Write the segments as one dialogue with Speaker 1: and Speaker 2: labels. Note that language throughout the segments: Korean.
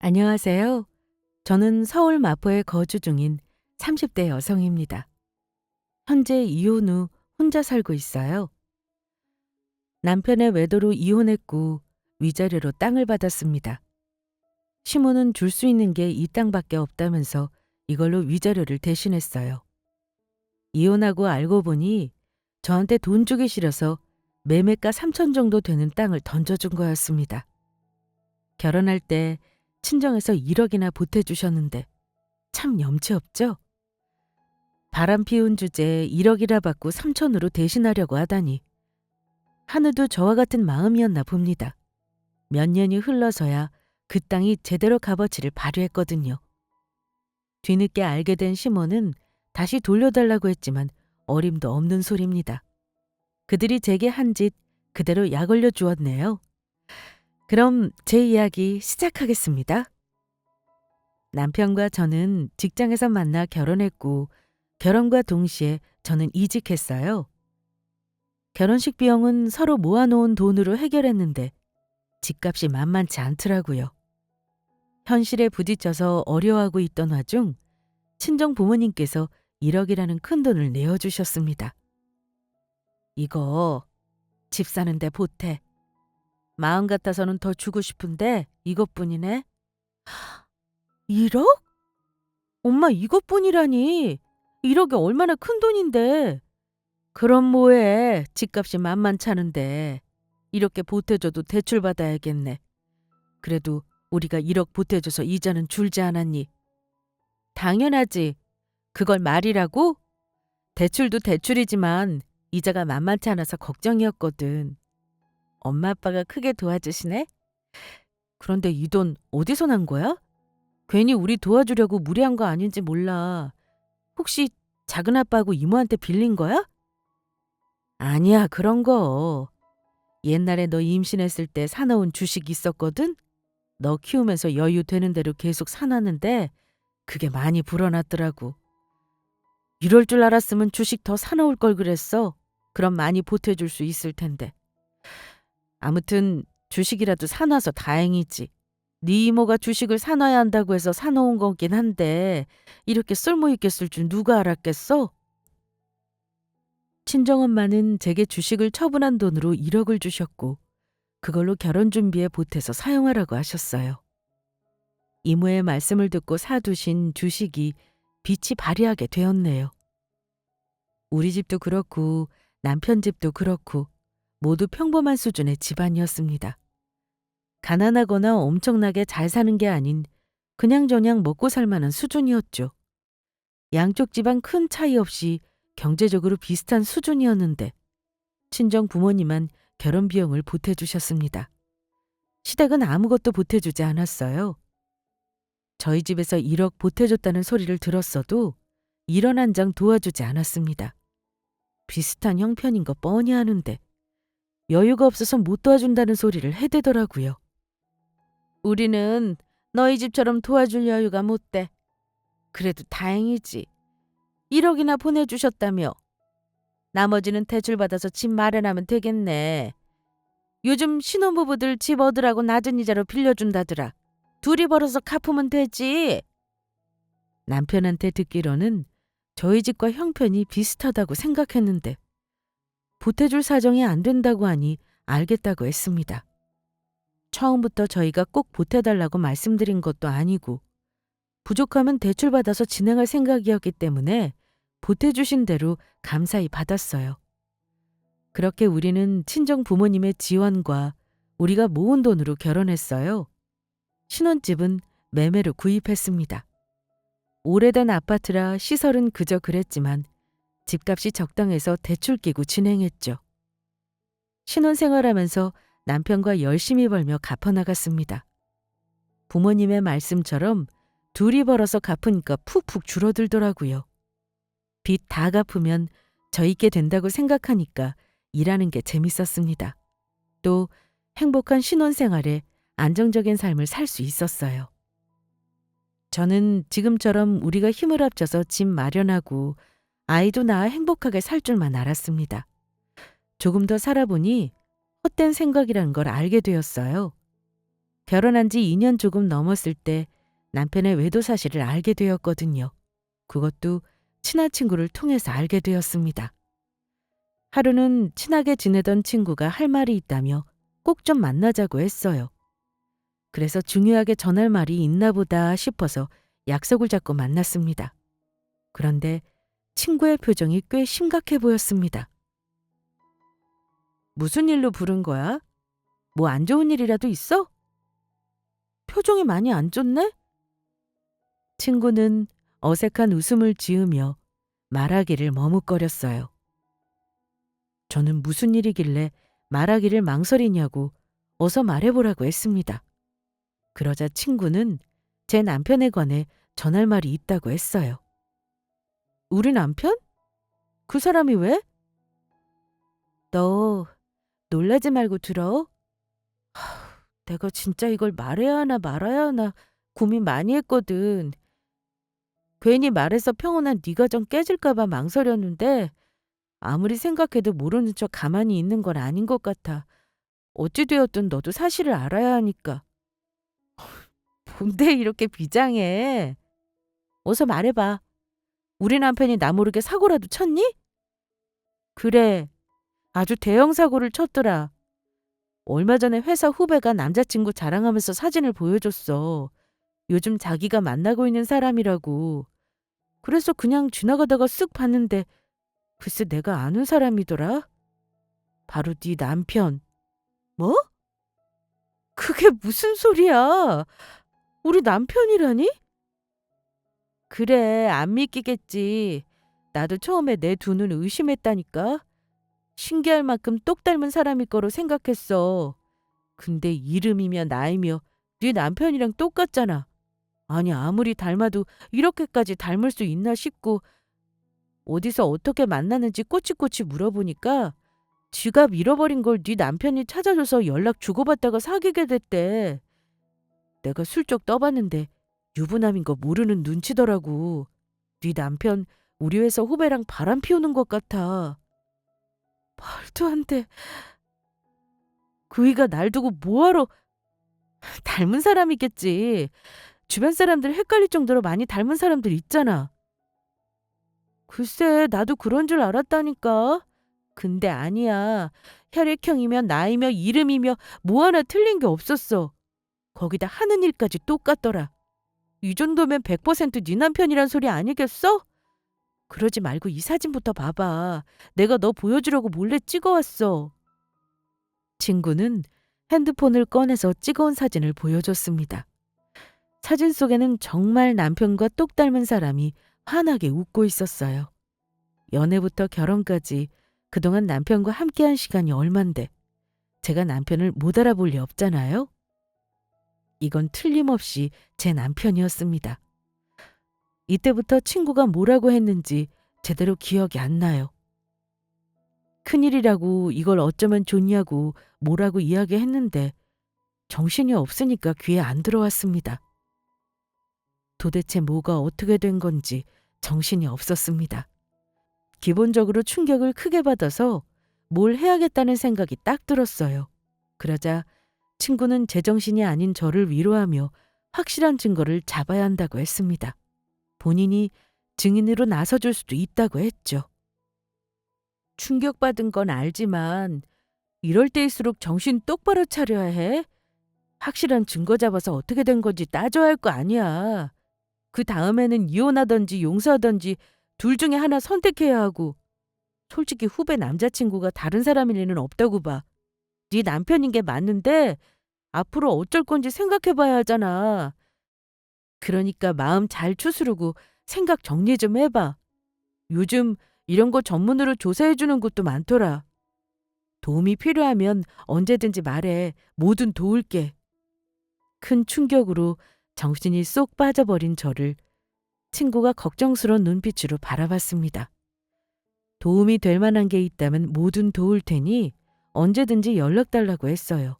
Speaker 1: 안녕하세요. 저는 서울 마포에 거주 중인 30대 여성입니다. 현재 이혼 후 혼자 살고 있어요. 남편의 외도로 이혼했고 위자료로 땅을 받았습니다. 시모는 줄 수 있는 게 이 땅밖에 없다면서 이걸로 위자료를 대신했어요. 이혼하고 알고 보니 저한테 돈 주기 싫어서 매매가 3천 정도 되는 땅을 던져준 거였습니다. 결혼할 때 친정에서 1억이나 보태주셨는데 참 염치 없죠? 바람 피운 주제에 1억이나 받고 3천으로 대신하려고 하다니. 하늘도 저와 같은 마음이었나 봅니다. 몇 년이 흘러서야 그 땅이 제대로 값어치를 발휘했거든요. 뒤늦게 알게 된 시몬은 다시 돌려달라고 했지만 어림도 없는 소리입니다. 그들이 제게 한 짓 그대로 약 올려 주었네요. 그럼 제 이야기 시작하겠습니다. 남편과 저는 직장에서 만나 결혼했고 결혼과 동시에 저는 이직했어요. 결혼식 비용은 서로 모아놓은 돈으로 해결했는데 집값이 만만치 않더라고요. 현실에 부딪혀서 어려워하고 있던 와중 친정 부모님께서 1억이라는 큰 돈을 내어주셨습니다. 이거 집 사는데 보태. 마음 같아서는 더 주고 싶은데 이것뿐이네. 1억? 엄마 이것뿐이라니. 1억이 얼마나 큰 돈인데. 그럼 뭐해. 집값이 만만찮은데. 이렇게 보태줘도 대출받아야겠네. 그래도 우리가 1억 보태줘서 이자는 줄지 않았니? 당연하지. 그걸 말이라고? 대출도 대출이지만 이자가 만만치 않아서 걱정이었거든. 엄마 아빠가 크게 도와주시네? 그런데 이 돈 어디서 난 거야? 괜히 우리 도와주려고 무리한 거 아닌지 몰라. 혹시 작은 아빠하고 이모한테 빌린 거야? 아니야, 그런 거. 옛날에 너 임신했을 때 사놓은 주식 있었거든? 너 키우면서 여유 되는 대로 계속 사놨는데 그게 많이 불어났더라고. 이럴 줄 알았으면 주식 더 사놓을 걸 그랬어. 그럼 많이 보태줄 수 있을 텐데. 아무튼 주식이라도 사놔서 다행이지. 네 이모가 주식을 사놔야 한다고 해서 사놓은 거긴 한데 이렇게 쓸모있게 쓸 줄 누가 알았겠어? 친정엄마는 제게 주식을 처분한 돈으로 1억을 주셨고 그걸로 결혼 준비에 보태서 사용하라고 하셨어요. 이모의 말씀을 듣고 사두신 주식이 빛이 발휘하게 되었네요. 우리 집도 그렇고 남편 집도 그렇고 모두 평범한 수준의 집안이었습니다. 가난하거나 엄청나게 잘 사는 게 아닌 그냥저냥 먹고 살 만한 수준이었죠. 양쪽 집안 큰 차이 없이 경제적으로 비슷한 수준이었는데 친정 부모님만 결혼 비용을 보태주셨습니다. 시댁은 아무것도 보태주지 않았어요. 저희 집에서 1억 보태줬다는 소리를 들었어도 1원 한 장 도와주지 않았습니다. 비슷한 형편인 거 뻔히 아는데 여유가 없어서 못 도와준다는 소리를 해대더라고요. 우리는 너희 집처럼 도와줄 여유가 못 돼. 그래도 다행이지. 1억이나 보내주셨다며. 나머지는 대출받아서 집 마련하면 되겠네. 요즘 신혼부부들 집 얻으라고 낮은 이자로 빌려준다더라. 둘이 벌어서 갚으면 되지. 남편한테 듣기로는 저희 집과 형편이 비슷하다고 생각했는데 보태줄 사정이 안 된다고 하니 알겠다고 했습니다. 처음부터 저희가 꼭 보태달라고 말씀드린 것도 아니고 부족하면 대출받아서 진행할 생각이었기 때문에 보태주신 대로 감사히 받았어요. 그렇게 우리는 친정 부모님의 지원과 우리가 모은 돈으로 결혼했어요. 신혼집은 매매로 구입했습니다. 오래된 아파트라 시설은 그저 그랬지만 집값이 적당해서 대출 끼고 진행했죠. 신혼생활하면서 남편과 열심히 벌며 갚아나갔습니다. 부모님의 말씀처럼 둘이 벌어서 갚으니까 푹푹 줄어들더라고요. 빚 다 갚으면 저 있게 된다고 생각하니까 일하는 게 재밌었습니다. 또 행복한 신혼생활에 안정적인 삶을 살 수 있었어요. 저는 지금처럼 우리가 힘을 합쳐서 집 마련하고 아이도 낳아 행복하게 살 줄만 알았습니다. 조금 더 살아보니 헛된 생각이라는 걸 알게 되었어요. 결혼한 지 2년 조금 넘었을 때 남편의 외도 사실을 알게 되었거든요. 그것도 친한 친구를 통해서 알게 되었습니다. 하루는 친하게 지내던 친구가 할 말이 있다며 꼭 좀 만나자고 했어요. 그래서 중요하게 전할 말이 있나 보다 싶어서 약속을 잡고 만났습니다. 그런데 친구의 표정이 꽤 심각해 보였습니다. 무슨 일로 부른 거야? 뭐 안 좋은 일이라도 있어? 표정이 많이 안 좋네? 친구는 어색한 웃음을 지으며 말하기를 머뭇거렸어요. 저는 무슨 일이길래 말하기를 망설이냐고 어서 말해보라고 했습니다. 그러자 친구는 제 남편에 관해 전할 말이 있다고 했어요. 우리 남편? 그 사람이 왜? 너 놀라지 말고 들어. 내가 진짜 이걸 말해야 하나 말아야 하나 고민 많이 했거든. 괜히 말해서 평온한 네 가정 깨질까 봐 망설였는데 아무리 생각해도 모르는 척 가만히 있는 건 아닌 것 같아. 어찌 되었든 너도 사실을 알아야 하니까. 뭔데 이렇게 비장해? 어서 말해봐. 우리 남편이 나 모르게 사고라도 쳤니? 그래. 아주 대형 사고를 쳤더라. 얼마 전에 회사 후배가 남자친구 자랑하면서 사진을 보여줬어. 요즘 자기가 만나고 있는 사람이라고. 그래서 그냥 지나가다가 쓱 봤는데 글쎄 내가 아는 사람이더라. 바로 네 남편. 뭐? 그게 무슨 소리야? 우리 남편이라니? 그래, 안 믿기겠지. 나도 처음에 내 두 눈을 의심했다니까. 신기할 만큼 똑 닮은 사람일 거로 생각했어. 근데 이름이며 나이며 네 남편이랑 똑같잖아. 아니 아무리 닮아도 이렇게까지 닮을 수 있나 싶고 어디서 어떻게 만났는지 꼬치꼬치 물어보니까 지갑 잃어버린 걸 네 남편이 찾아줘서 연락 주고받다가 사귀게 됐대. 내가 슬쩍 떠봤는데 유부남인 거 모르는 눈치더라고. 네 남편 우리 회사 후배랑 바람 피우는 것 같아. 말도 안 돼. 그이가 날 두고 뭐하러 닮은 사람이겠지. 주변 사람들 헷갈릴 정도로 많이 닮은 사람들 있잖아. 글쎄 나도 그런 줄 알았다니까. 근데 아니야. 혈액형이며 나이며 이름이며 뭐 하나 틀린 게 없었어. 거기다 하는 일까지 똑같더라. 이 정도면 100%네 남편이란 소리 아니겠어? 그러지 말고 이 사진부터 봐봐. 내가 너 보여주려고 몰래 찍어왔어. 친구는 핸드폰을 꺼내서 찍어온 사진을 보여줬습니다. 사진 속에는 정말 남편과 똑 닮은 사람이 환하게 웃고 있었어요. 연애부터 결혼까지 그동안 남편과 함께한 시간이 얼만데 제가 남편을 못 알아볼 리 없잖아요. 이건 틀림없이 제 남편이었습니다. 이때부터 친구가 뭐라고 했는지 제대로 기억이 안 나요. 큰일이라고 이걸 어쩌면 좋냐고 뭐라고 이야기했는데 정신이 없으니까 귀에 안 들어왔습니다. 도대체 뭐가 어떻게 된 건지 정신이 없었습니다. 기본적으로 충격을 크게 받아서 뭘 해야겠다는 생각이 딱 들었어요. 그러자 친구는 제정신이 아닌 저를 위로하며 확실한 증거를 잡아야 한다고 했습니다. 본인이 증인으로 나서줄 수도 있다고 했죠. 충격받은 건 알지만 이럴 때일수록 정신 똑바로 차려야 해. 확실한 증거 잡아서 어떻게 된 건지 따져야 할 거 아니야. 그 다음에는 이혼하든지 용서하든지 둘 중에 하나 선택해야 하고 솔직히 후배 남자친구가 다른 사람일 리는 없다고 봐. 네 남편인 게 맞는데 앞으로 어쩔 건지 생각해 봐야 하잖아. 그러니까 마음 잘 추스르고 생각 정리 좀 해봐. 요즘 이런 거 전문으로 조사해 주는 곳도 많더라. 도움이 필요하면 언제든지 말해. 뭐든 도울게. 큰 충격으로 정신이 쏙 빠져버린 저를 친구가 걱정스러운 눈빛으로 바라봤습니다. 도움이 될 만한 게 있다면 뭐든 도울 테니 언제든지 연락 달라고 했어요.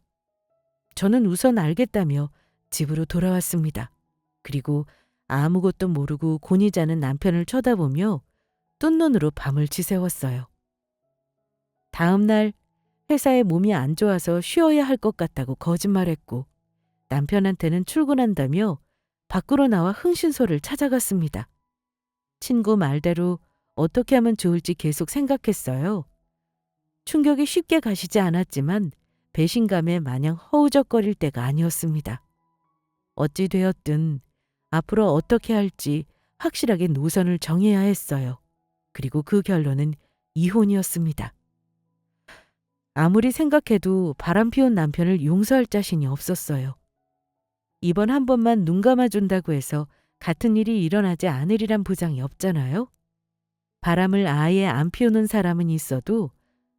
Speaker 1: 저는 우선 알겠다며 집으로 돌아왔습니다. 그리고 아무것도 모르고 곤히 자는 남편을 쳐다보며 뜬 눈으로 밤을 지새웠어요. 다음 날 회사에 몸이 안 좋아서 쉬어야 할 것 같다고 거짓말했고 남편한테는 출근한다며 밖으로 나와 흥신소를 찾아갔습니다. 친구 말대로 어떻게 하면 좋을지 계속 생각했어요. 충격이 쉽게 가시지 않았지만 배신감에 마냥 허우적거릴 때가 아니었습니다. 어찌 되었든 앞으로 어떻게 할지 확실하게 노선을 정해야 했어요. 그리고 그 결론은 이혼이었습니다. 아무리 생각해도 바람피운 남편을 용서할 자신이 없었어요. 이번 한 번만 눈 감아준다고 해서 같은 일이 일어나지 않으리란 보장이 없잖아요. 바람을 아예 안 피우는 사람은 있어도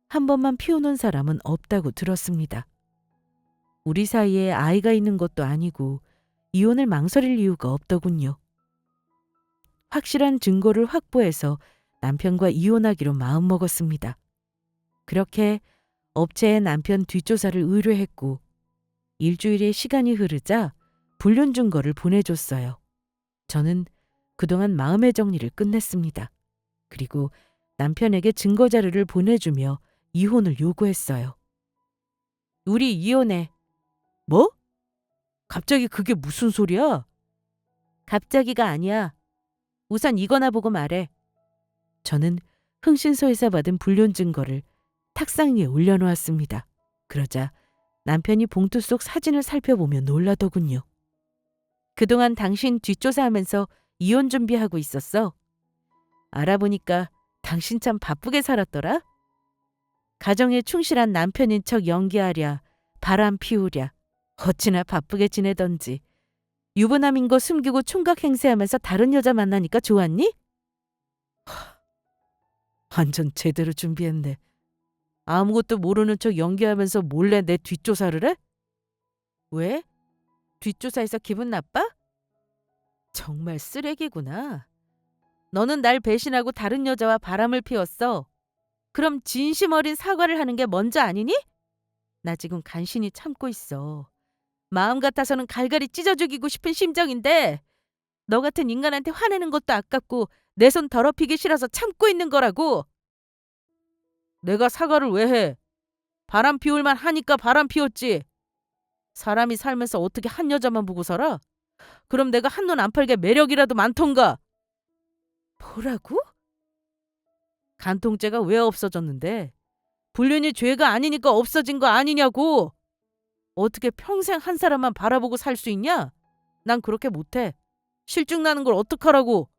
Speaker 1: 한 번만 피우는 사람은 없다고 들었습니다. 우리 사이에 아이가 있는 것도 아니고 이혼을 망설일 이유가 없더군요. 확실한 증거를 확보해서 남편과 이혼하기로 마음먹었습니다. 그렇게 업체에 남편 뒷조사를 의뢰했고 일주일의 시간이 흐르자 불륜 증거를 보내줬어요. 저는 그동안 마음의 정리를 끝냈습니다. 그리고 남편에게 증거 자료를 보내주며 이혼을 요구했어요. 우리 이혼해. 뭐? 갑자기 그게 무슨 소리야? 갑자기가 아니야. 우선 이거나 보고 말해. 저는 흥신소에서 받은 불륜 증거를 탁상 위에 올려놓았습니다. 그러자 남편이 봉투 속 사진을 살펴보며 놀라더군요. 그동안 당신 뒷조사하면서 이혼 준비하고 있었어. 알아보니까 당신 참 바쁘게 살았더라. 가정에 충실한 남편인 척 연기하랴, 바람 피우랴, 어찌나 바쁘게 지내던지. 유부남인 거 숨기고 총각 행세하면서 다른 여자 만나니까 좋았니? 완전 제대로 준비했네. 아무것도 모르는 척 연기하면서 몰래 내 뒷조사를 해? 왜? 뒷조사해서 기분 나빠? 정말 쓰레기구나. 너는 날 배신하고 다른 여자와 바람을 피웠어. 그럼 진심 어린 사과를 하는 게 먼저 아니니? 나 지금 간신히 참고 있어. 마음 같아서는 갈갈이 찢어 죽이고 싶은 심정인데 너 같은 인간한테 화내는 것도 아깝고 내 손 더럽히기 싫어서 참고 있는 거라고. 내가 사과를 왜 해? 바람 피울만 하니까 바람 피웠지. 사람이 살면서 어떻게 한 여자만 보고 살아? 그럼 내가 한눈 안 팔게 매력이라도 많던가. 뭐라고? 간통죄가 왜 없어졌는데? 불륜이 죄가 아니니까 없어진 거 아니냐고. 어떻게 평생 한 사람만 바라보고 살 수 있냐? 난 그렇게 못해. 실증 나는 걸 어떡하라고.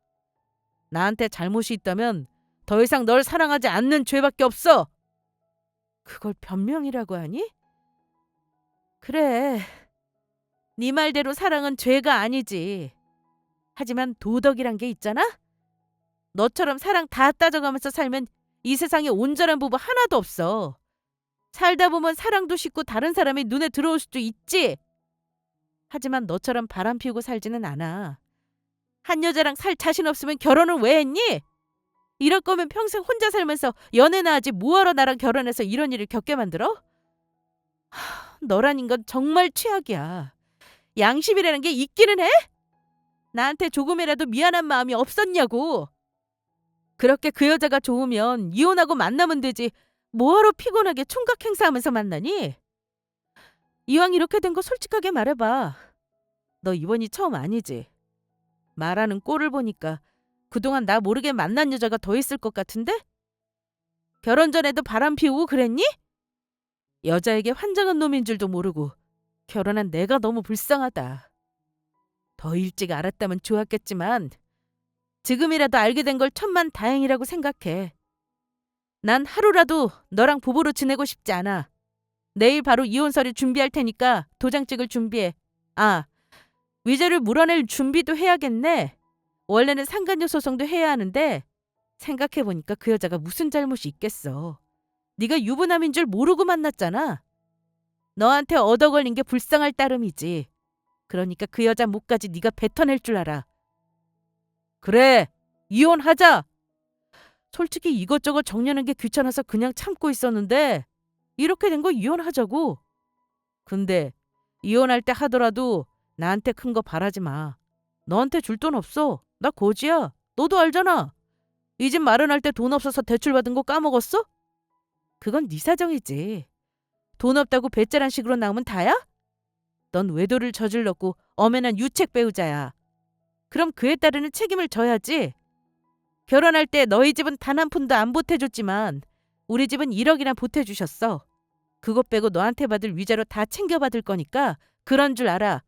Speaker 1: 나한테 잘못이 있다면 더 이상 널 사랑하지 않는 죄밖에 없어. 그걸 변명이라고 하니? 그래. 네 말대로 사랑은 죄가 아니지. 하지만 도덕이란 게 있잖아? 너처럼 사랑 다 따져가면서 살면 이 세상에 온전한 부부 하나도 없어. 살다 보면 사랑도 식고 다른 사람이 눈에 들어올 수도 있지. 하지만 너처럼 바람 피우고 살지는 않아. 한 여자랑 살 자신 없으면 결혼을 왜 했니? 이럴 거면 평생 혼자 살면서 연애나 하지 뭐하러 나랑 결혼해서 이런 일을 겪게 만들어? 너란 인간 정말 최악이야. 양심이라는 게 있기는 해? 나한테 조금이라도 미안한 마음이 없었냐고. 그렇게 그 여자가 좋으면 이혼하고 만나면 되지. 뭐하러 피곤하게 총각 행사하면서 만나니? 이왕 이렇게 된 거 솔직하게 말해봐. 너 이번이 처음 아니지? 말하는 꼴을 보니까 그동안 나 모르게 만난 여자가 더 있을 것 같은데? 결혼 전에도 바람 피우고 그랬니? 여자에게 환장한 놈인 줄도 모르고 결혼한 내가 너무 불쌍하다. 더 일찍 알았다면 좋았겠지만 지금이라도 알게 된 걸 천만 다행이라고 생각해. 난 하루라도 너랑 부부로 지내고 싶지 않아. 내일 바로 이혼 서류 준비할 테니까 도장 찍을 준비해. 아, 위자료 물어낼 준비도 해야겠네. 원래는 상간녀 소송도 해야 하는데 생각해보니까 그 여자가 무슨 잘못이 있겠어. 네가 유부남인 줄 모르고 만났잖아. 너한테 얻어 걸린 게 불쌍할 따름이지. 그러니까 그 여자 목까지 네가 뱉어낼 줄 알아. 그래, 이혼하자. 솔직히 이것저것 정리하는 게 귀찮아서 그냥 참고 있었는데 이렇게 된 거 이혼하자고. 근데 이혼할 때 하더라도 나한테 큰 거 바라지 마. 너한테 줄 돈 없어. 나 거지야. 너도 알잖아. 이 집 마련할 때 돈 없어서 대출받은 거 까먹었어? 그건 네 사정이지. 돈 없다고 배째란 식으로 나오면 다야? 넌 외도를 저질렀고 엄연한 유책 배우자야. 그럼 그에 따르는 책임을 져야지. 결혼할 때 너희 집은 단 한 푼도 안 보태줬지만 우리 집은 1억이나 보태주셨어. 그것 빼고 너한테 받을 위자료 다 챙겨받을 거니까 그런 줄 알아.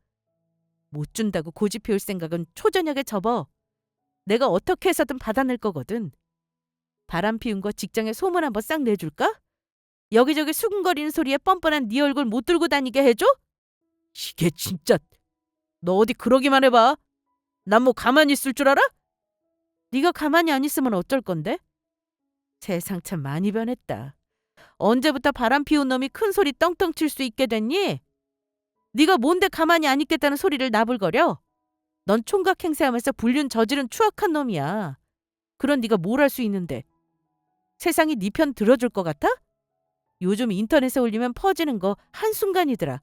Speaker 1: 못 준다고 고집 피울 생각은 초저녁에 접어. 내가 어떻게 해서든 받아낼 거거든. 바람 피운 거 직장에 소문 한번 싹 내줄까? 여기저기 수근거리는 소리에 뻔뻔한 네 얼굴 못 들고 다니게 해줘? 이게 진짜. 너 어디 그러기만 해봐. 난 뭐 가만히 있을 줄 알아? 네가 가만히 안 있으면 어쩔 건데? 세상 참 많이 변했다. 언제부터 바람 피운 놈이 큰 소리 떵떵 칠 수 있게 됐니? 네가 뭔데 가만히 안 있겠다는 소리를 나불거려? 넌 총각 행세하면서 불륜 저지른 추악한 놈이야. 그런 네가 뭘 할 수 있는데. 세상이 네 편 들어줄 것 같아? 요즘 인터넷에 올리면 퍼지는 거 한순간이더라.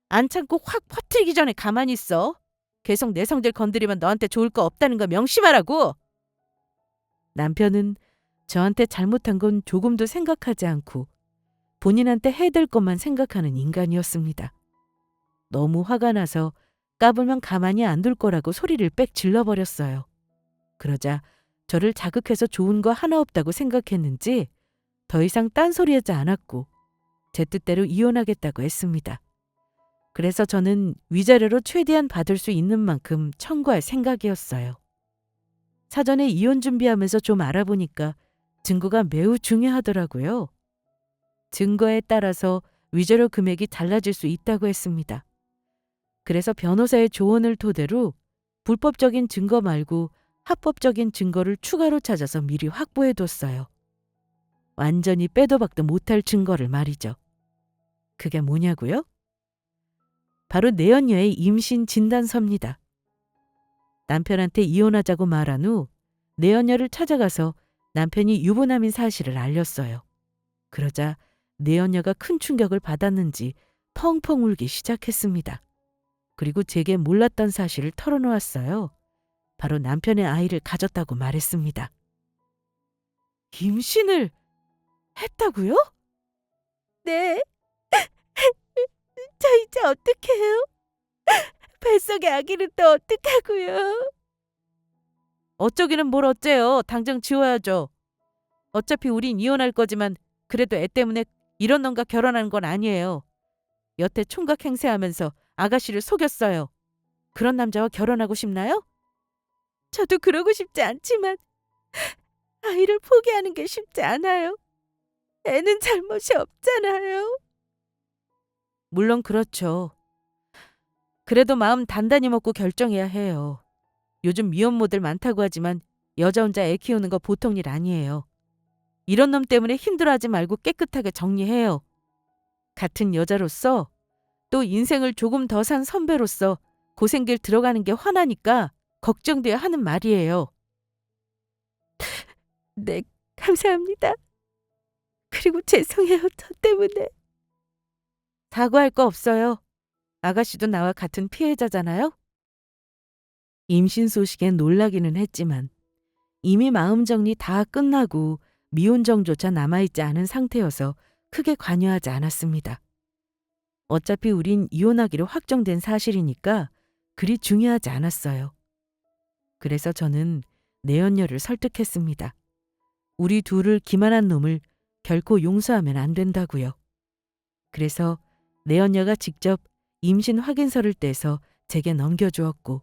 Speaker 1: 안 참고 확 퍼뜨리기 전에 가만히 있어. 계속 내 성질 건드리면 너한테 좋을 거 없다는 거 명심하라고. 남편은 저한테 잘못한 건 조금도 생각하지 않고 본인한테 해될 것만 생각하는 인간이었습니다. 너무 화가 나서 까불면 가만히 안 둘 거라고 소리를 빽 질러버렸어요. 그러자 저를 자극해서 좋은 거 하나 없다고 생각했는지 더 이상 딴소리하지 않았고 제 뜻대로 이혼하겠다고 했습니다. 그래서 저는 위자료로 최대한 받을 수 있는 만큼 청구할 생각이었어요. 사전에 이혼 준비하면서 좀 알아보니까 증거가 매우 중요하더라고요. 증거에 따라서 위자료 금액이 달라질 수 있다고 했습니다. 그래서 변호사의 조언을 토대로 불법적인 증거 말고 합법적인 증거를 추가로 찾아서 미리 확보해뒀어요. 완전히 빼도 박도 못할 증거를 말이죠. 그게 뭐냐고요? 바로 내연녀의 임신 진단서입니다. 남편한테 이혼하자고 말한 후 내연녀를 찾아가서 남편이 유부남인 사실을 알렸어요. 그러자 내연녀가 큰 충격을 받았는지 펑펑 울기 시작했습니다. 그리고 제게 몰랐던 사실을 털어놓았어요. 바로 남편의 아이를 가졌다고 말했습니다. 임신을 했다고요? 네. 저 이제 어떡해요? 뱃속의 아기는 또 어떡하고요? 어쩌기는 뭘 어째요. 당장 지워야죠. 어차피 우린 이혼할 거지만 그래도 애 때문에 이런 놈과 결혼한 건 아니에요. 여태 총각 행세하면서 아가씨를 속였어요. 그런 남자와 결혼하고 싶나요? 저도 그러고 싶지 않지만 아이를 포기하는 게 쉽지 않아요. 애는 잘못이 없잖아요. 물론 그렇죠. 그래도 마음 단단히 먹고 결정해야 해요. 요즘 미혼모들 많다고 하지만 여자 혼자 애 키우는 거 보통 일 아니에요. 이런 놈 때문에 힘들어하지 말고 깨끗하게 정리해요. 같은 여자로서 또 인생을 조금 더 산 선배로서 고생길 들어가는 게 화나니까 걱정돼야 하는 말이에요. 네, 감사합니다. 그리고 죄송해요, 저 때문에. 사과할 거 없어요. 아가씨도 나와 같은 피해자잖아요. 임신 소식에 놀라기는 했지만 이미 마음 정리 다 끝나고 미혼정조차 남아있지 않은 상태여서 크게 관여하지 않았습니다. 어차피 우린 이혼하기로 확정된 사실이니까 그리 중요하지 않았어요. 그래서 저는 내연녀를 설득했습니다. 우리 둘을 기만한 놈을 결코 용서하면 안 된다고요. 그래서 내연녀가 직접 임신 확인서를 떼서 제게 넘겨주었고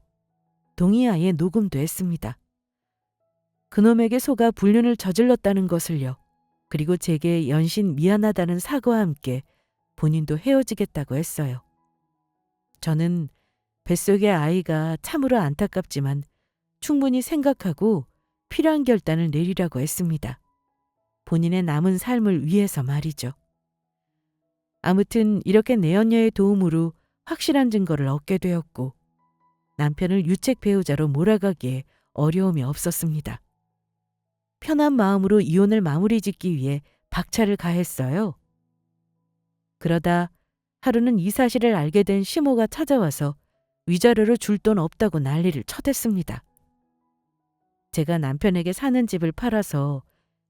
Speaker 1: 동의하에 녹음도 했습니다. 그놈에게 속아 불륜을 저질렀다는 것을요. 그리고 제게 연신 미안하다는 사과와 함께 본인도 헤어지겠다고 했어요. 저는 뱃속의 아이가 참으로 안타깝지만 충분히 생각하고 필요한 결단을 내리라고 했습니다. 본인의 남은 삶을 위해서 말이죠. 아무튼 이렇게 내연녀의 도움으로 확실한 증거를 얻게 되었고 남편을 유책 배우자로 몰아가기에 어려움이 없었습니다. 편한 마음으로 이혼을 마무리 짓기 위해 박차를 가했어요. 그러다 하루는 이 사실을 알게 된 시모가 찾아와서 위자료로 줄 돈 없다고 난리를 쳐댔습니다. 제가 남편에게 사는 집을 팔아서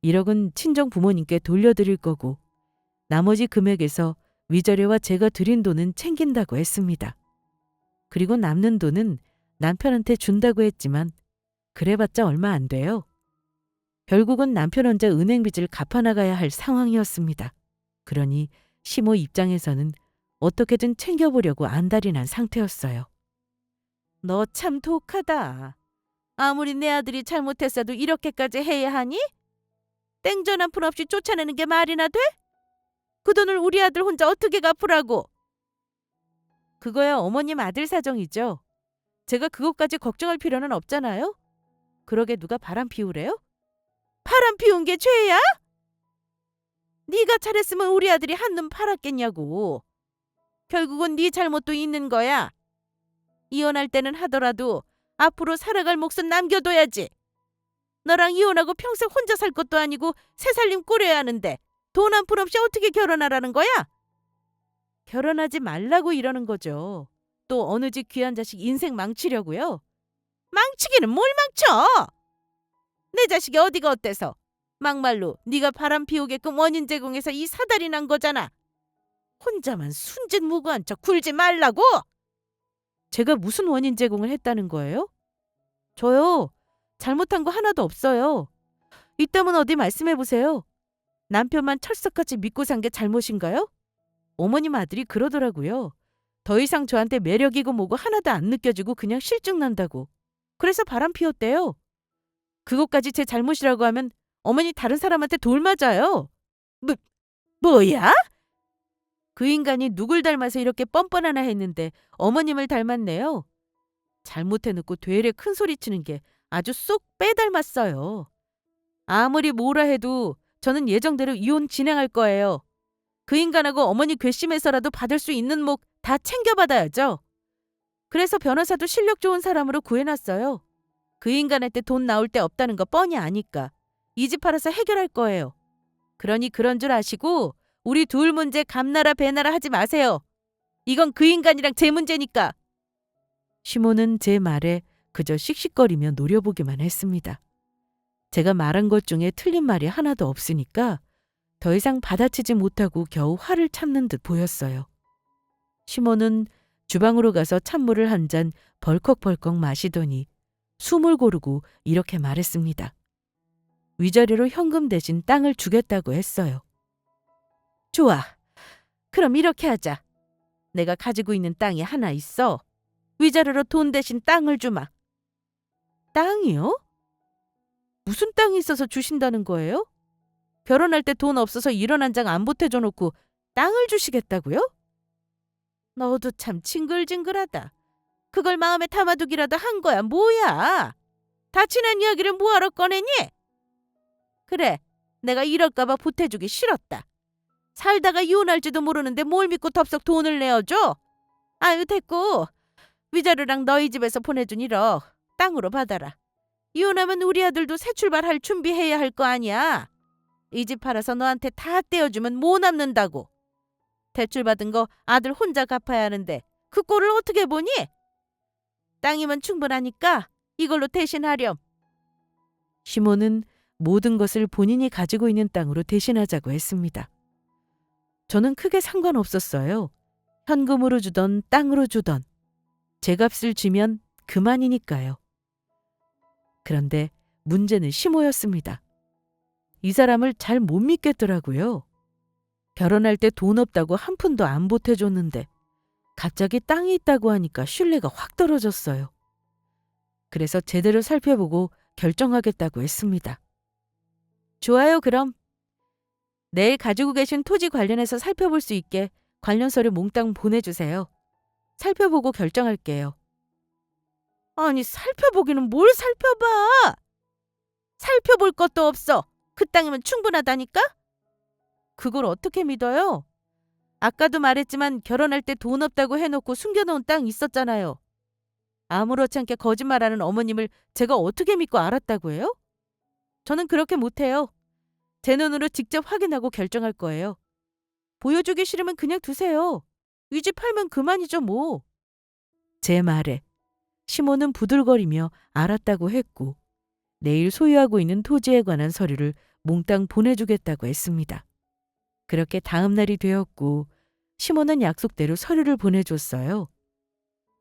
Speaker 1: 1억은 친정 부모님께 돌려드릴 거고 나머지 금액에서 위자료와 제가 드린 돈은 챙긴다고 했습니다. 그리고 남는 돈은 남편한테 준다고 했지만 그래봤자 얼마 안 돼요. 결국은 남편 혼자 은행 빚을 갚아나가야 할 상황이었습니다. 그러니 시모 입장에서는 어떻게든 챙겨보려고 안달이 난 상태였어요. 너 참 독하다. 아무리 내 아들이 잘못했어도 이렇게까지 해야 하니? 땡전 한 푼 없이 쫓아내는 게 말이나 돼? 그 돈을 우리 아들 혼자 어떻게 갚으라고? 그거야 어머님 아들 사정이죠. 제가 그것까지 걱정할 필요는 없잖아요. 그러게 누가 바람 피우래요? 바람 피운 게 죄야? 네가 잘했으면 우리 아들이 한눈 팔았겠냐고. 결국은 네 잘못도 있는 거야. 이혼할 때는 하더라도 앞으로 살아갈 몫은 남겨둬야지. 너랑 이혼하고 평생 혼자 살 것도 아니고 새 살림 꾸려야 하는데 돈 한 푼 없이 어떻게 결혼하라는 거야? 결혼하지 말라고 이러는 거죠. 또 어느 집 귀한 자식 인생 망치려고요? 망치기는 뭘 망쳐? 내 자식이 어디가 어때서? 막말로 네가 바람 피우게끔 원인 제공해서 이 사달이 난 거잖아. 혼자만 순진무구한 척 굴지 말라고! 제가 무슨 원인 제공을 했다는 거예요? 저요. 잘못한 거 하나도 없어요. 이따면 어디 말씀해 보세요. 남편만 철석같이 믿고 산 게 잘못인가요? 어머님 아들이 그러더라고요. 더 이상 저한테 매력이고 뭐고 하나도 안 느껴지고 그냥 실증 난다고. 그래서 바람 피웠대요. 그것까지 제 잘못이라고 하면 어머니 다른 사람한테 돌 맞아요. 뭐야? 그 인간이 누굴 닮아서 이렇게 뻔뻔하나 했는데 어머님을 닮았네요. 잘못해놓고 되레 큰 소리 치는 게 아주 쏙 빼닮았어요. 아무리 뭐라 해도 저는 예정대로 이혼 진행할 거예요. 그 인간하고 어머니 괘씸해서라도 받을 수 있는 목 다 챙겨받아야죠. 그래서 변호사도 실력 좋은 사람으로 구해놨어요. 그 인간한테 돈 나올 데 없다는 거 뻔히 아니까 이 집 팔아서 해결할 거예요. 그러니 그런 줄 아시고 우리 둘 문제 감나라 배나라 하지 마세요. 이건 그 인간이랑 제 문제니까. 시모는 제 말에 그저 씩씩거리며 노려보기만 했습니다. 제가 말한 것 중에 틀린 말이 하나도 없으니까 더 이상 받아치지 못하고 겨우 화를 참는 듯 보였어요. 시모는 주방으로 가서 찬물을 한 잔 벌컥벌컥 마시더니 숨을 고르고 이렇게 말했습니다. 위자료로 현금 대신 땅을 주겠다고 했어요. 좋아. 그럼 이렇게 하자. 내가 가지고 있는 땅이 하나 있어. 위자료로 돈 대신 땅을 주마. 땅이요? 무슨 땅이 있어서 주신다는 거예요? 결혼할 때 돈 없어서 1원 한 장 안 보태줘 놓고 땅을 주시겠다고요? 너도 참 징글징글하다. 그걸 마음에 담아두기라도 한 거야 뭐야? 다 지난 이야기를 뭐하러 꺼내니? 그래, 내가 이럴까 봐 보태주기 싫었다. 살다가 이혼할지도 모르는데 뭘 믿고 덥석 돈을 내어줘? 아유 됐고, 위자료랑 너희 집에서 보내준 1억 땅으로 받아라. 이혼하면 우리 아들도 새 출발할 준비해야 할 거 아니야. 이 집 팔아서 너한테 다 떼어주면 뭐 남는다고. 대출받은 거 아들 혼자 갚아야 하는데 그 꼴을 어떻게 보니? 땅이면 충분하니까 이걸로 대신하렴. 시모는 모든 것을 본인이 가지고 있는 땅으로 대신하자고 했습니다. 저는 크게 상관없었어요. 현금으로 주던 땅으로 주던 제 값을 주면 그만이니까요. 그런데 문제는 시모였습니다. 이 사람을 잘 못 믿겠더라고요. 결혼할 때 돈 없다고 한 푼도 안 보태줬는데 갑자기 땅이 있다고 하니까 신뢰가 확 떨어졌어요. 그래서 제대로 살펴보고 결정하겠다고 했습니다. 좋아요, 그럼. 내일 가지고 계신 토지 관련해서 살펴볼 수 있게 관련 서류 몽땅 보내주세요. 살펴보고 결정할게요. 아니, 살펴보기는 뭘 살펴봐! 살펴볼 것도 없어. 그 땅이면 충분하다니까? 그걸 어떻게 믿어요? 아까도 말했지만 결혼할 때 돈 없다고 해놓고 숨겨놓은 땅 있었잖아요. 아무렇지 않게 거짓말하는 어머님을 제가 어떻게 믿고 알았다고 해요? 저는 그렇게 못해요. 제 눈으로 직접 확인하고 결정할 거예요. 보여주기 싫으면 그냥 두세요. 이 집 팔면 그만이죠 뭐. 제 말에 시모는 부들거리며 알았다고 했고 내일 소유하고 있는 토지에 관한 서류를 몽땅 보내주겠다고 했습니다. 그렇게 다음 날이 되었고 시모는 약속대로 서류를 보내줬어요.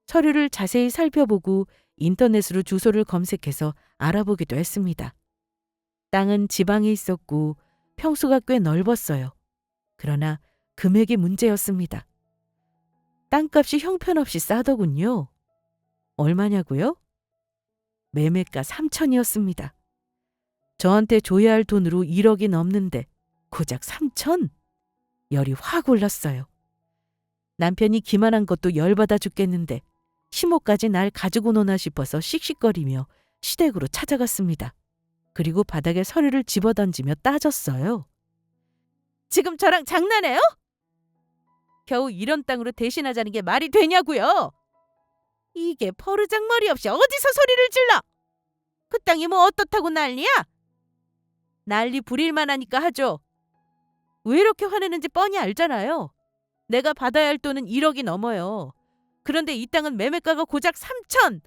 Speaker 1: 서류를 자세히 살펴보고 인터넷으로 주소를 검색해서 알아보기도 했습니다. 땅은 지방에 있었고 평수가 꽤 넓었어요. 그러나 금액이 문제였습니다. 땅값이 형편없이 싸더군요. 얼마냐고요? 매매가 3천이었습니다. 저한테 줘야 할 돈으로 1억이 넘는데 고작 3천? 열이 확 올랐어요. 남편이 기만한 것도 열받아 죽겠는데 시모까지 날 가지고 노나 싶어서 씩씩거리며 시댁으로 찾아갔습니다. 그리고 바닥에 서류를 집어던지며 따졌어요. 지금 저랑 장난해요? 겨우 이런 땅으로 대신하자는 게 말이 되냐고요? 이게 버르장머리 없이 어디서 소리를 질러? 그 땅이 뭐 어떻다고 난리야? 난리 부릴만 하니까 하죠. 왜 이렇게 화내는지 뻔히 알잖아요. 내가 받아야 할 돈은 1억이 넘어요. 그런데 이 땅은 매매가가 고작 3천!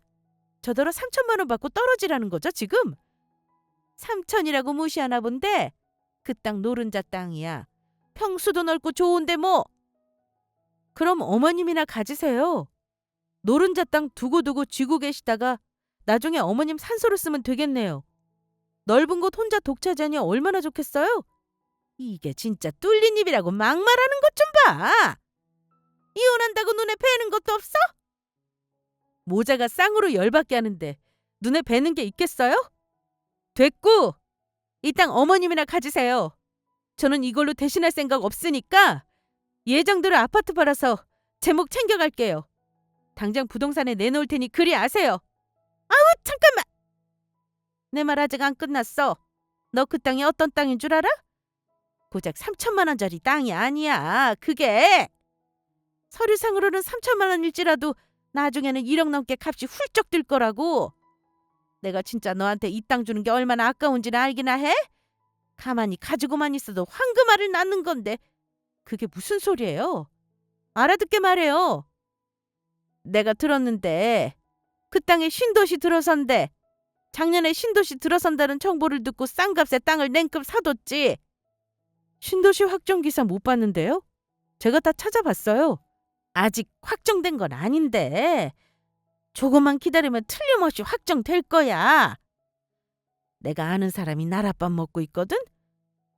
Speaker 1: 저더러 3천만 원 받고 떨어지라는 거죠, 지금? 3천이라고 무시하나 본데 그 땅 노른자 땅이야. 평수도 넓고 좋은데 뭐. 그럼 어머님이나 가지세요. 노른자 땅 두고두고 쥐고 계시다가 나중에 어머님 산소로 쓰면 되겠네요. 넓은 곳 혼자 독차지하니 얼마나 좋겠어요? 이게 진짜 뚫린 입이라고 막말하는 것 좀 봐. 이혼한다고 눈에 뵈는 것도 없어? 모자가 쌍으로 열받게 하는데 눈에 뵈는 게 있겠어요? 됐고, 이 땅 어머님이나 가지세요. 저는 이걸로 대신할 생각 없으니까 예정대로 아파트 팔아서 제목 챙겨갈게요. 당장 부동산에 내놓을 테니 그리 아세요. 아우, 잠깐만. 내 말 아직 안 끝났어. 너 그 땅이 어떤 땅인 줄 알아? 고작 3천만 원짜리 땅이 아니야. 그게 서류상으로는 3천만 원일지라도 나중에는 1억 넘게 값이 훌쩍 뛸 거라고. 내가 진짜 너한테 이 땅 주는 게 얼마나 아까운지는 알기나 해? 가만히 가지고만 있어도 황금알을 낳는 건데 그게 무슨 소리예요? 알아듣게 말해요. 내가 들었는데 그 땅에 신도시 들어선대. 작년에 신도시 들어선다는 정보를 듣고 싼 값에 땅을 냉큼 사뒀지. 신도시 확정 기사 못 봤는데요? 제가 다 찾아봤어요. 아직 확정된 건 아닌데 조금만 기다리면 틀림없이 확정될 거야. 내가 아는 사람이 나랏밥 먹고 있거든?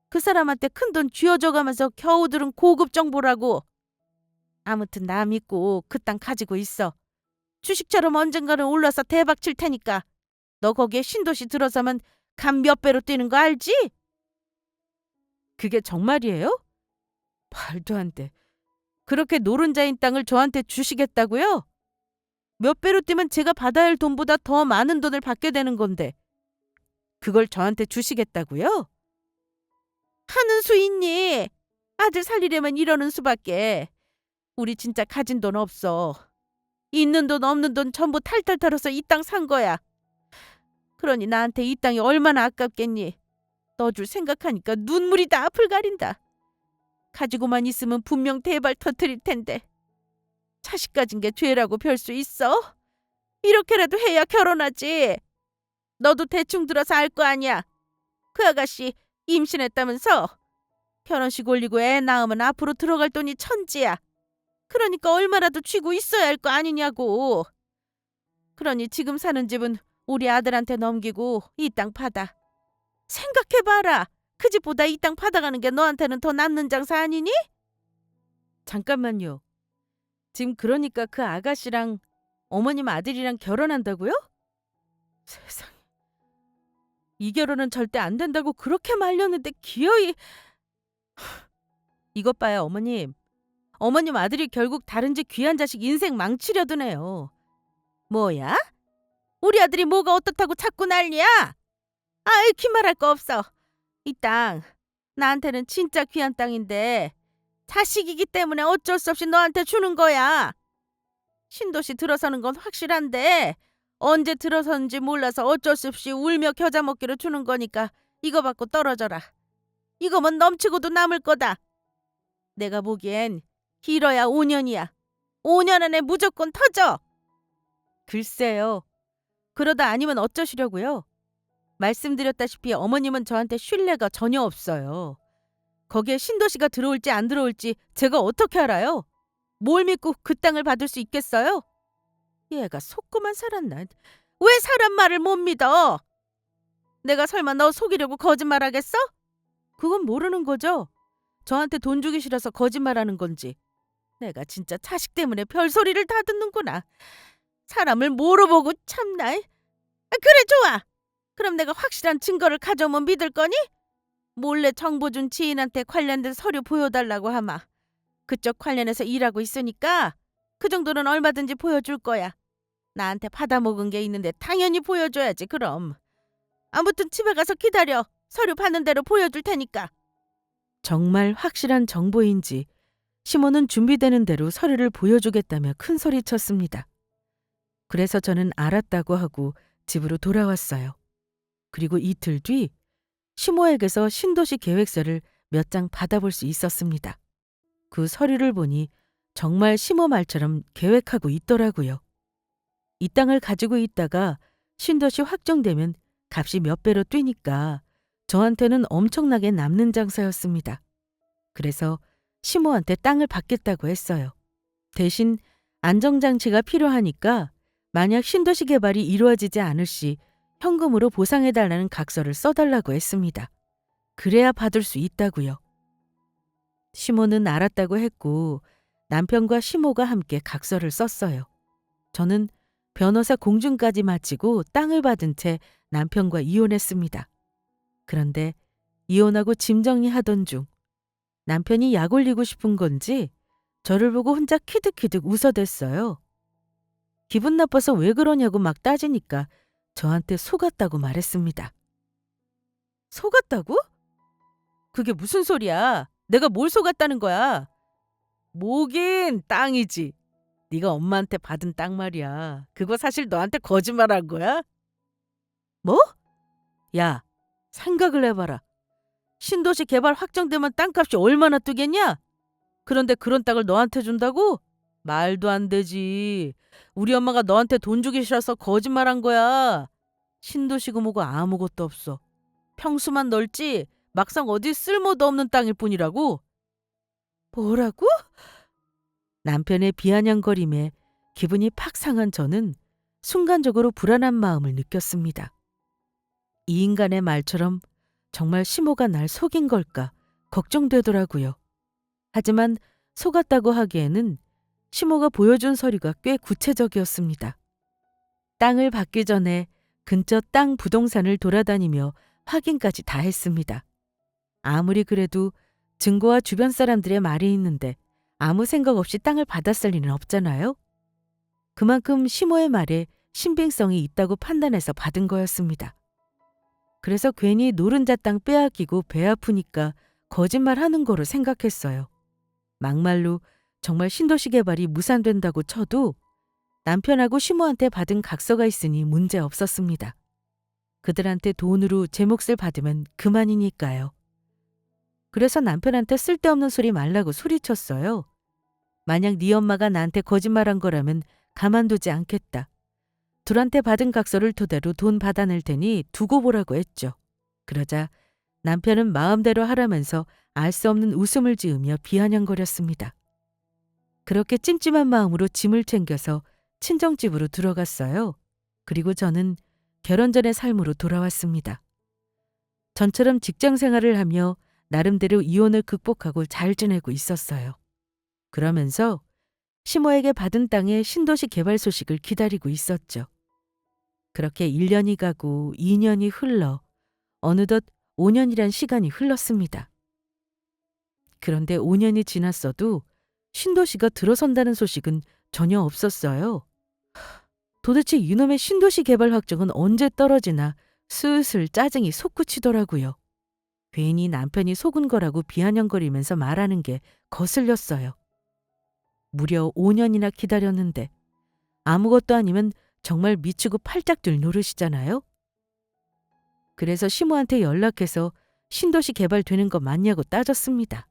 Speaker 1: 그 사람한테 큰돈 쥐어줘가면서 겨우 들은 고급 정보라고. 아무튼 나 믿고 그 땅 가지고 있어. 주식처럼 언젠가는 올라서 대박 칠 테니까. 너 거기에 신도시 들어서면 감 몇 배로 뛰는 거 알지? 그게 정말이에요? 말도 안 돼. 그렇게 노른자인 땅을 저한테 주시겠다고요? 몇 배로 뛰면 제가 받아야 할 돈보다 더 많은 돈을 받게 되는 건데 그걸 저한테 주시겠다고요? 하는 수 있니? 아들 살리려면 이러는 수밖에. 우리 진짜 가진 돈 없어. 있는 돈 없는 돈 전부 탈탈 털어서 이 땅 산 거야. 그러니 나한테 이 땅이 얼마나 아깝겠니? 너 줄 생각하니까 눈물이 다 앞을 가린다. 가지고만 있으면 분명 대발 터뜨릴 텐데. 자식 가진 게 죄라고 별 수 있어? 이렇게라도 해야 결혼하지. 너도 대충 들어서 알 거 아니야. 그 아가씨 임신했다면서? 결혼식 올리고 애 낳으면 앞으로 들어갈 돈이 천지야. 그러니까 얼마라도 쥐고 있어야 할 거 아니냐고. 그러니 지금 사는 집은 우리 아들한테 넘기고 이 땅 받아. 생각해봐라. 그 집보다 이 땅 받아가는 게 너한테는 더 낫는 장사 아니니? 잠깐만요. 지금 그러니까 그 아가씨랑 어머님 아들이랑 결혼한다고요? 세상에. 이 결혼은 절대 안 된다고 그렇게 말렸는데 기어이. 이것 봐요, 어머님. 어머님 아들이 결국 다른 집 귀한 자식 인생 망치려 드네요. 뭐야? 우리 아들이 뭐가 어떻다고 자꾸 난리야? 아이, 기말할 거 없어. 이 땅 나한테는 진짜 귀한 땅인데 자식이기 때문에 어쩔 수 없이 너한테 주는 거야. 신도시 들어서는 건 확실한데 언제 들어서는지 몰라서 어쩔 수 없이 울며 겨자 먹기로 주는 거니까 이거 받고 떨어져라. 이거면 넘치고도 남을 거다. 내가 보기엔 길어야 5년이야. 5년 안에 무조건 터져. 글쎄요. 그러다 아니면 어쩌시려고요? 말씀드렸다시피 어머님은 저한테 신뢰가 전혀 없어요. 거기에 신도시가 들어올지 안 들어올지 제가 어떻게 알아요? 뭘 믿고 그 땅을 받을 수 있겠어요? 얘가 속고만 살았나? 왜 사람 말을 못 믿어? 내가 설마 너 속이려고 거짓말하겠어? 그건 모르는 거죠. 저한테 돈 주기 싫어서 거짓말하는 건지. 내가 진짜 자식 때문에 별소리를 다 듣는구나. 사람을 뭐로 보고 참나. 그래 좋아. 그럼 내가 확실한 증거를 가져오면 믿을 거니? 몰래 정보 준 지인한테 관련된 서류 보여달라고 하마. 그쪽 관련해서 일하고 있으니까 그 정도는 얼마든지 보여줄 거야. 나한테 받아먹은 게 있는데 당연히 보여줘야지 그럼. 아무튼 집에 가서 기다려. 서류 받는 대로 보여줄 테니까. 정말 확실한 정보인지 시몬은 준비되는 대로 서류를 보여주겠다며 큰 소리쳤습니다. 그래서 저는 알았다고 하고 집으로 돌아왔어요. 그리고 이틀 뒤 시모에게서 신도시 계획서를 몇 장 받아볼 수 있었습니다. 그 서류를 보니 정말 시모 말처럼 계획하고 있더라고요. 이 땅을 가지고 있다가 신도시 확정되면 값이 몇 배로 뛰니까 저한테는 엄청나게 남는 장사였습니다. 그래서 시모한테 땅을 받겠다고 했어요. 대신 안정장치가 필요하니까 만약 신도시 개발이 이루어지지 않을 시 현금으로 보상해달라는 각서를 써달라고 했습니다. 그래야 받을 수 있다고요. 시모는 알았다고 했고 남편과 시모가 함께 각서를 썼어요. 저는 변호사 공증까지 마치고 땅을 받은 채 남편과 이혼했습니다. 그런데 이혼하고 짐 정리하던 중 남편이 약 올리고 싶은 건지 저를 보고 혼자 키득키득 웃어댔어요. 기분 나빠서 왜 그러냐고 막 따지니까 저한테 속았다고 말했습니다. 속았다고? 그게 무슨 소리야? 내가 뭘 속았다는 거야? 뭐긴 땅이지. 네가 엄마한테 받은 땅 말이야. 그거 사실 너한테 거짓말한 거야? 뭐? 야, 생각을 해봐라. 신도시 개발 확정되면 땅값이 얼마나 뜨겠냐? 그런데 그런 땅을 너한테 준다고? 말도 안 되지. 우리 엄마가 너한테 돈 주기 싫어서 거짓말한 거야. 신도시고 뭐고 아무것도 없어. 평수만 넓지 막상 어디 쓸모도 없는 땅일 뿐이라고. 뭐라고? 남편의 비아냥거림에 기분이 팍 상한 저는 순간적으로 불안한 마음을 느꼈습니다. 이 인간의 말처럼 정말 시모가 날 속인 걸까 걱정되더라고요. 하지만 속았다고 하기에는 시모가 보여준 서류가 꽤 구체적이었습니다. 땅을 받기 전에 근처 땅 부동산을 돌아다니며 확인까지 다 했습니다. 아무리 그래도 증거와 주변 사람들의 말이 있는데 아무 생각 없이 땅을 받았을 리는 없잖아요. 그만큼 시모의 말에 신빙성이 있다고 판단해서 받은 거였습니다. 그래서 괜히 노른자 땅 빼앗기고 배 아프니까 거짓말하는 거로 생각했어요. 막말로 정말 신도시 개발이 무산된다고 쳐도 남편하고 시모한테 받은 각서가 있으니 문제 없었습니다. 그들한테 돈으로 제 몫을 받으면 그만이니까요. 그래서 남편한테 쓸데없는 소리 말라고 소리쳤어요. 만약 네 엄마가 나한테 거짓말한 거라면 가만두지 않겠다. 둘한테 받은 각서를 토대로 돈 받아낼 테니 두고 보라고 했죠. 그러자 남편은 마음대로 하라면서 알 수 없는 웃음을 지으며 비아냥거렸습니다. 그렇게 찜찜한 마음으로 짐을 챙겨서 친정집으로 들어갔어요. 그리고 저는 결혼 전의 삶으로 돌아왔습니다. 전처럼 직장 생활을 하며 나름대로 이혼을 극복하고 잘 지내고 있었어요. 그러면서 시모에게 받은 땅의 신도시 개발 소식을 기다리고 있었죠. 그렇게 1년이 가고 2년이 흘러 어느덧 5년이란 시간이 흘렀습니다. 그런데 5년이 지났어도 신도시가 들어선다는 소식은 전혀 없었어요. 도대체 이놈의 신도시 개발 확정은 언제 떨어지나 슬슬 짜증이 솟구치더라고요. 괜히 남편이 속은 거라고 비아냥거리면서 말하는 게 거슬렸어요. 무려 5년이나 기다렸는데 아무것도 아니면 정말 미치고 팔짝 들 노릇이잖아요. 그래서 시모한테 연락해서 신도시 개발되는 거 맞냐고 따졌습니다.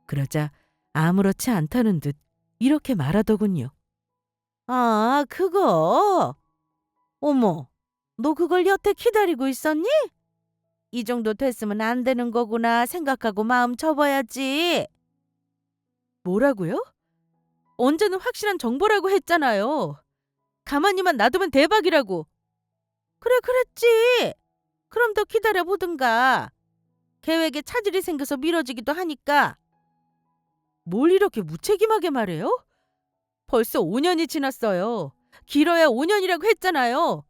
Speaker 1: 그러자 아무렇지 않다는 듯 이렇게 말하더군요. 아, 그거? 어머, 너 그걸 여태 기다리고 있었니? 이 정도 됐으면 안 되는 거구나 생각하고 마음 접어야지. 뭐라고요? 언제는 확실한 정보라고 했잖아요. 가만히만 놔두면 대박이라고. 그래, 그랬지. 그럼 더 기다려보든가. 계획에 차질이 생겨서 미뤄지기도 하니까. 뭘 이렇게 무책임하게 말해요? 벌써 5년이 지났어요. 길어야 5년이라고 했잖아요.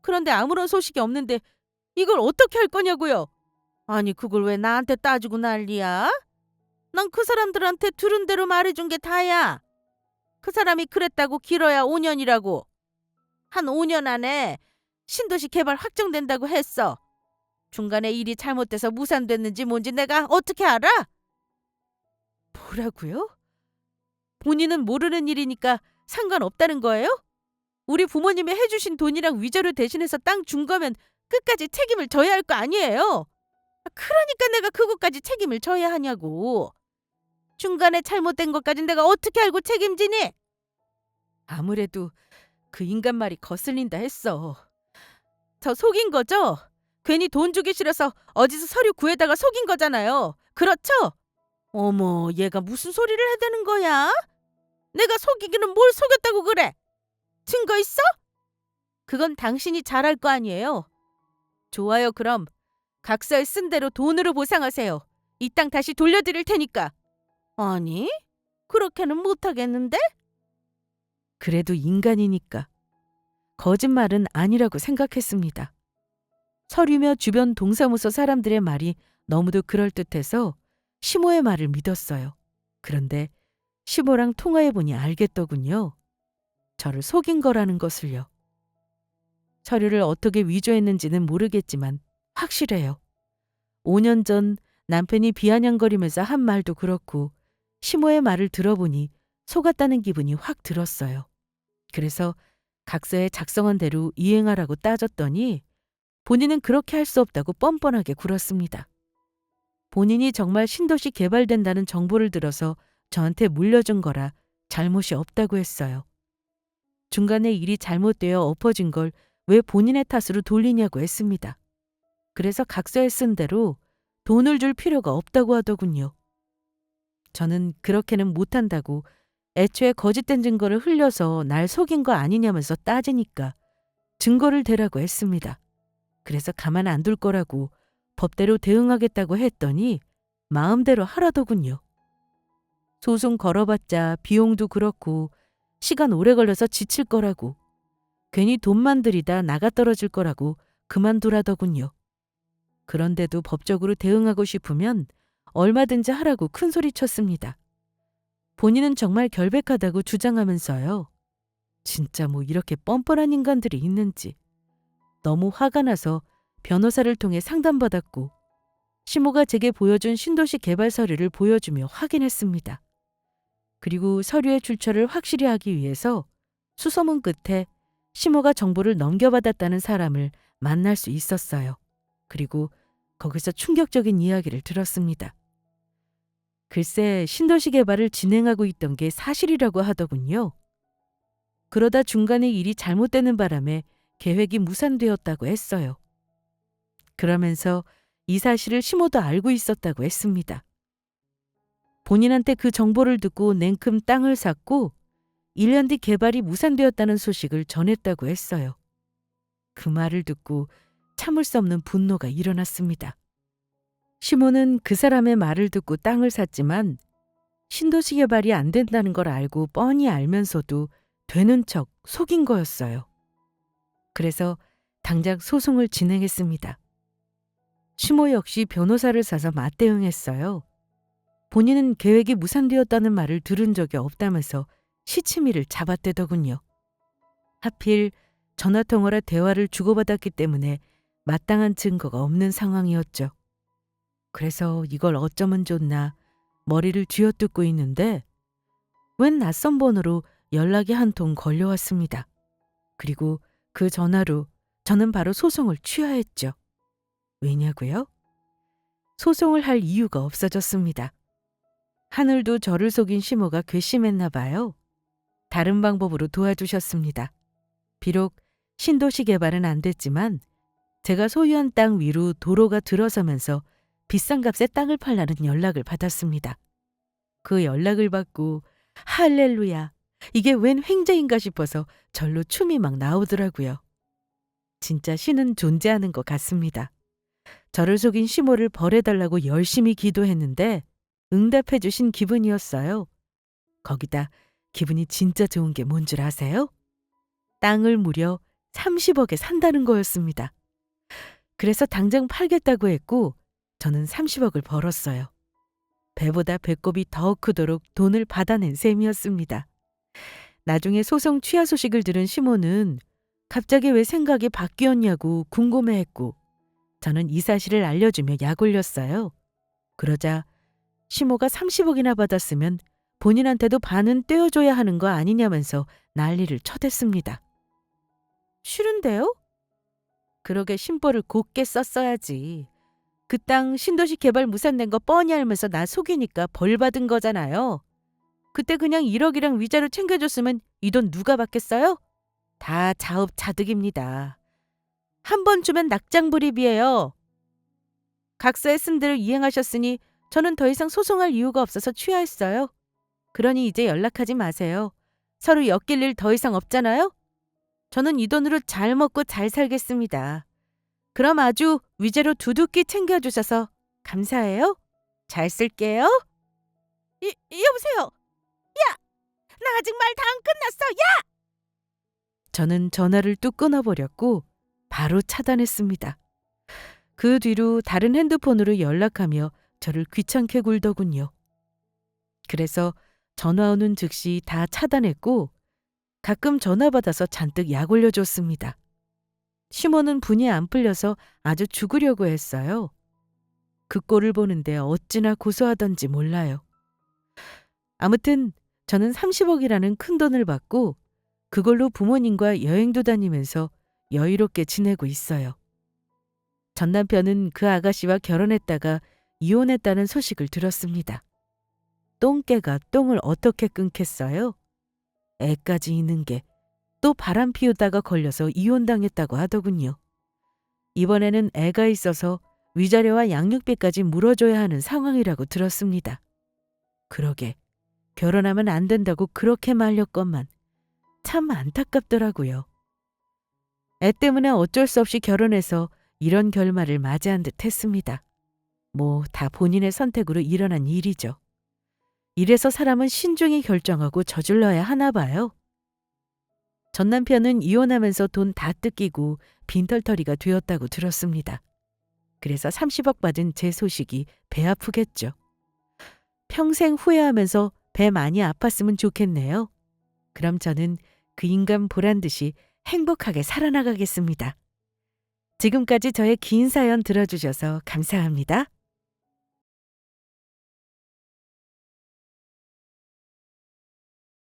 Speaker 1: 그런데 아무런 소식이 없는데 이걸 어떻게 할 거냐고요? 아니, 그걸 왜 나한테 따지고 난리야? 난 그 사람들한테 들은 대로 말해준 게 다야. 그 사람이 그랬다고 길어야 5년이라고. 한 5년 안에 신도시 개발 확정된다고 했어. 중간에 일이 잘못돼서 무산됐는지 뭔지 내가 어떻게 알아? 뭐라고요? 본인은 모르는 일이니까 상관없다는 거예요? 우리 부모님이 해주신 돈이랑 위자료 대신해서 땅 준 거면 끝까지 책임을 져야 할 거 아니에요? 그러니까 내가 그것까지 책임을 져야 하냐고. 중간에 잘못된 것까진 내가 어떻게 알고 책임지니? 아무래도 그 인간 말이 거슬린다 했어. 저 속인 거죠? 괜히 돈 주기 싫어서 어디서 서류 구해다가 속인 거잖아요. 그렇죠? 어머, 얘가 무슨 소리를 해대는 거야? 내가 속이기는 뭘 속였다고 그래? 증거 있어? 그건 당신이 잘할 거 아니에요. 좋아요, 그럼 각서에 쓴 대로 돈으로 보상하세요. 이 땅 다시 돌려드릴 테니까. 아니, 그렇게는 못하겠는데? 그래도 인간이니까 거짓말은 아니라고 생각했습니다. 서류며 주변 동사무소 사람들의 말이 너무도 그럴듯해서 시모의 말을 믿었어요. 그런데 시모랑 통화해보니 알겠더군요. 저를 속인 거라는 것을요. 서류를 어떻게 위조했는지는 모르겠지만 확실해요. 5년 전 남편이 비아냥거리면서 한 말도 그렇고 시모의 말을 들어보니 속았다는 기분이 확 들었어요. 그래서 각서에 작성한 대로 이행하라고 따졌더니 본인은 그렇게 할 수 없다고 뻔뻔하게 굴었습니다. 본인이 정말 신도시 개발된다는 정보를 들어서 저한테 물려준 거라 잘못이 없다고 했어요. 중간에 일이 잘못되어 엎어진 걸 왜 본인의 탓으로 돌리냐고 했습니다. 그래서 각서에 쓴 대로 돈을 줄 필요가 없다고 하더군요. 저는 그렇게는 못한다고 애초에 거짓된 증거를 흘려서 날 속인 거 아니냐면서 따지니까 증거를 대라고 했습니다. 그래서 가만 안 둘 거라고 법대로 대응하겠다고 했더니 마음대로 하라더군요. 소송 걸어봤자 비용도 그렇고 시간 오래 걸려서 지칠 거라고 괜히 돈만 들이다 나가 떨어질 거라고 그만두라더군요. 그런데도 법적으로 대응하고 싶으면 얼마든지 하라고 큰소리 쳤습니다. 본인은 정말 결백하다고 주장하면서요. 진짜 뭐 이렇게 뻔뻔한 인간들이 있는지. 너무 화가 나서 변호사를 통해 상담받았고 시모가 제게 보여준 신도시 개발 서류를 보여주며 확인했습니다. 그리고 서류의 출처를 확실히 하기 위해서 수소문 끝에 시모가 정보를 넘겨받았다는 사람을 만날 수 있었어요. 그리고 거기서 충격적인 이야기를 들었습니다. 글쎄 신도시 개발을 진행하고 있던 게 사실이라고 하더군요. 그러다 중간에 일이 잘못되는 바람에 계획이 무산되었다고 했어요. 그러면서 이 사실을 시모도 알고 있었다고 했습니다. 본인한테 그 정보를 듣고 냉큼 땅을 샀고 1년 뒤 개발이 무산되었다는 소식을 전했다고 했어요. 그 말을 듣고 참을 수 없는 분노가 일어났습니다. 시모는 그 사람의 말을 듣고 땅을 샀지만 신도시 개발이 안 된다는 걸 알고 뻔히 알면서도 되는 척 속인 거였어요. 그래서 당장 소송을 진행했습니다. 시모 역시 변호사를 사서 맞대응했어요. 본인은 계획이 무산되었다는 말을 들은 적이 없다면서 시치미를 잡아대더군요. 하필 전화통화라 대화를 주고받았기 때문에 마땅한 증거가 없는 상황이었죠. 그래서 이걸 어쩌면 좋나 머리를 쥐어뜯고 있는데 웬 낯선 번호로 연락이 한 통 걸려왔습니다. 그리고 그 전화로 저는 바로 소송을 취하했죠. 왜냐고요? 소송을 할 이유가 없어졌습니다. 하늘도 저를 속인 시모가 괘씸했나 봐요. 다른 방법으로 도와주셨습니다. 비록 신도시 개발은 안 됐지만 제가 소유한 땅 위로 도로가 들어서면서 비싼 값에 땅을 팔라는 연락을 받았습니다. 그 연락을 받고 할렐루야, 이게 웬 횡재인가 싶어서 절로 춤이 막 나오더라고요. 진짜 신은 존재하는 것 같습니다. 저를 속인 시모를 벌해달라고 열심히 기도했는데 응답해 주신 기분이었어요. 거기다 기분이 진짜 좋은 게 뭔 줄 아세요? 땅을 무려 30억에 산다는 거였습니다. 그래서 당장 팔겠다고 했고 저는 30억을 벌었어요. 배보다 배꼽이 더 크도록 돈을 받아낸 셈이었습니다. 나중에 소송 취하 소식을 들은 시모는 갑자기 왜 생각이 바뀌었냐고 궁금해했고 저는 이 사실을 알려주며 약 올렸어요. 그러자 시모가 30억이나 받았으면 본인한테도 반은 떼어줘야 하는 거 아니냐면서 난리를 쳐댔습니다. 싫은데요? 그러게 심보를 곱게 썼어야지. 그 땅 신도시 개발 무산 낸 거 뻔히 알면서 나 속이니까 벌 받은 거잖아요. 그때 그냥 1억이랑 위자료 챙겨줬으면 이 돈 누가 받겠어요? 다 자업자득입니다. 한 번 주면 낙장불입이에요. 각서에 쓴 대로 이행하셨으니 저는 더 이상 소송할 이유가 없어서 취하했어요. 그러니 이제 연락하지 마세요. 서로 엮일 일 더 이상 없잖아요? 저는 이 돈으로 잘 먹고 잘 살겠습니다. 그럼 아주 위자료 두둑히 챙겨주셔서 감사해요. 잘 쓸게요. 여보세요. 야! 나 아직 말 다 안 끝났어. 야! 저는 전화를 뚝 끊어버렸고 바로 차단했습니다. 그 뒤로 다른 핸드폰으로 연락하며 저를 귀찮게 굴더군요. 그래서 전화 오는 즉시 다 차단했고 가끔 전화 받아서 잔뜩 약 올려줬습니다. 시모는 분이 안 풀려서 아주 죽으려고 했어요. 그 꼴을 보는데 어찌나 고소하던지 몰라요. 아무튼 저는 30억이라는 큰 돈을 받고 그걸로 부모님과 여행도 다니면서 여유롭게 지내고 있어요. 전 남편은 그 아가씨와 결혼했다가 이혼했다는 소식을 들었습니다. 똥개가 똥을 어떻게 끊겠어요? 애까지 있는 게 또 바람 피우다가 걸려서 이혼당했다고 하더군요. 이번에는 애가 있어서 위자료와 양육비까지 물어줘야 하는 상황이라고 들었습니다. 그러게 결혼하면 안 된다고 그렇게 말렸건만 참 안타깝더라고요. 애 때문에 어쩔 수 없이 결혼해서 이런 결말을 맞이한 듯 했습니다. 뭐 다 본인의 선택으로 일어난 일이죠. 이래서 사람은 신중히 결정하고 저질러야 하나 봐요. 전 남편은 이혼하면서 돈 다 뜯기고 빈털터리가 되었다고 들었습니다. 그래서 30억 받은 제 소식이 배 아프겠죠. 평생 후회하면서 배 많이 아팠으면 좋겠네요. 그럼 저는 그 인간 보란 듯이 행복하게 살아나가겠습니다. 지금까지 저의 긴 사연 들어주셔서 감사합니다.